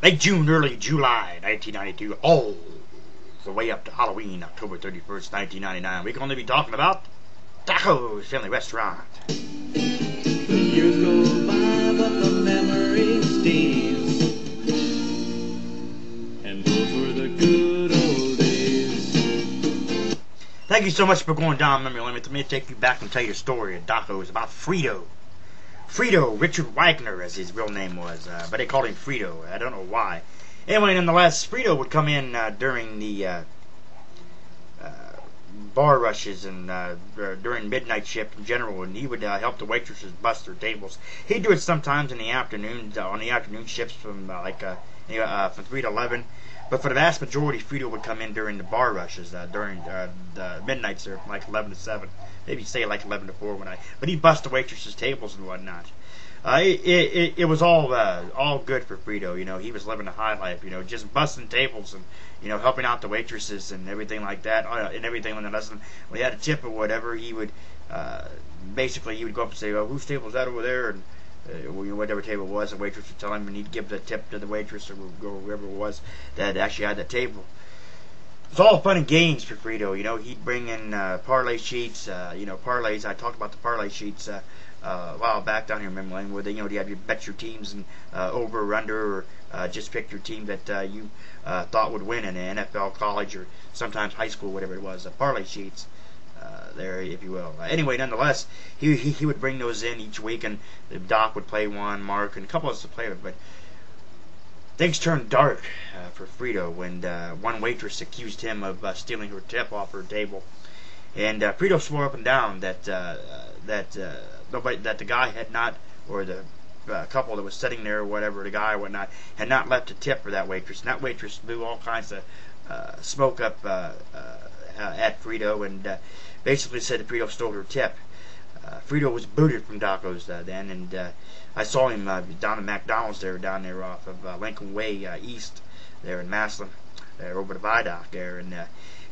Late June, early July, 1992, all the way up to Halloween, October 31st, 1999. We can only be talking about Doco's Family Restaurant. Years go by, but the memory stays, and those were the good old days. Thank you so much for going down memory lane. Let me take you back and tell you a story of Doco's about Frito. Frito, Richard Wagner, as his real name was, but they called him Frito. I don't know why. Anyway, nonetheless, Frito would come in during the bar rushes and during midnight shift in general, and he would help the waitresses bust their tables. He'd do it sometimes in the afternoons, on the afternoon shifts from from 3 to 11. But for the vast majority, Frito would come in during the bar rushes, during the midnights, there, from like 11 to 7. Maybe say like 11 to 4 but he'd bust the waitresses' tables and whatnot. It was all good for Frito. You know, he was living a high life. You know, just busting tables and helping out the waitresses and everything like that. And everything when he had a tip or whatever, he would basically he would go up and say, "Oh, whose table is that over there?" And whatever table it was, the waitress would tell him, and he'd give the tip to the waitress or whoever it was that actually had the table. It was all fun and games for Frito. You know, he'd bring in parlay sheets. Parlays. I talked about the parlay sheets a while back down here in memory lane, where you had your bet your teams and over or under, or just pick your team that you thought would win in the NFL, college, or sometimes high school, whatever it was. Parlay sheets. There, if you will. Anyway, nonetheless, he would bring those in each week, and Doc would play one, Mark, and a couple of us would play it. But things turned dark for Frito when one waitress accused him of stealing her tip off her table, and Frito swore up and down that the guy had not, or the couple that was sitting there, or whatever, the guy or whatnot, had not left a tip for that waitress. And that waitress blew all kinds of smoke up at Frito, and basically said that Frito stole her tip. Frito was booted from Doco's then, and I saw him down at McDonald's there, down there off of Lincoln Way East, there in Maslin, there over the viaduct there, and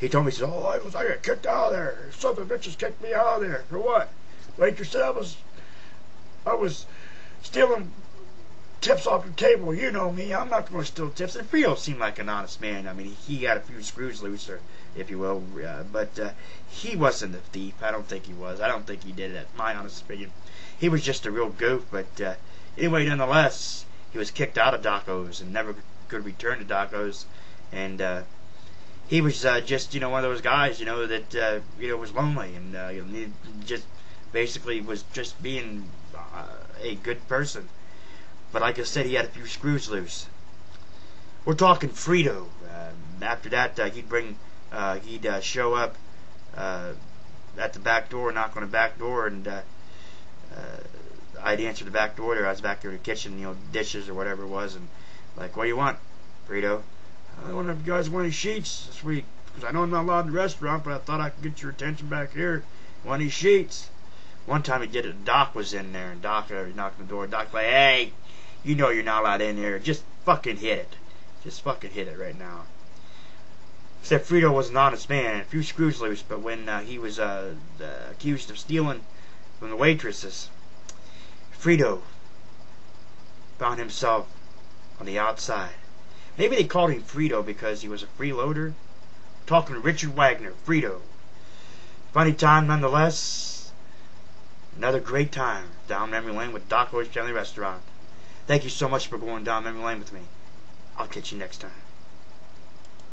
he told me, he said, "Oh, I got kicked out of there. Some of the bitches kicked me out of there. For what? Waitress said I was stealing tips off the table. You know me, I'm not going to steal tips." And Frito seemed like an honest man. I mean, he got a few screws loose, or if you will, but he wasn't a thief. I don't think he was. I don't think he did it, my honest opinion. He was just a real goof, but anyway, nonetheless, he was kicked out of Doco's and never could return to Doco's, and he was just, one of those guys, that, was lonely, and he just basically was just being a good person. But like I said, he had a few screws loose. We're talking Frito. After that, he'd show up at the back door, knock on the back door, and I'd answer the back door there. I was back there in the kitchen, dishes or whatever it was, and like, "What do you want, Frito?" "I want if you guys want any sheets this week, because I know I'm not allowed in the restaurant, but I thought I could get your attention back here. Want any sheets?" One time he did it, Doc was in there, and Doc knocked on the door. Doc like, "Hey, you know you're not allowed in there. Just fucking hit it. Just fucking hit it right now." Except Frito was an honest man, a few screws loose, but when he was accused of stealing from the waitresses, Frito found himself on the outside. Maybe they called him Frito because he was a freeloader. Talking to Richard Wagner, Frito. Funny time nonetheless. Another great time down memory lane with Doco's Family Restaurant. Thank you so much for going down memory lane with me. I'll catch you next time.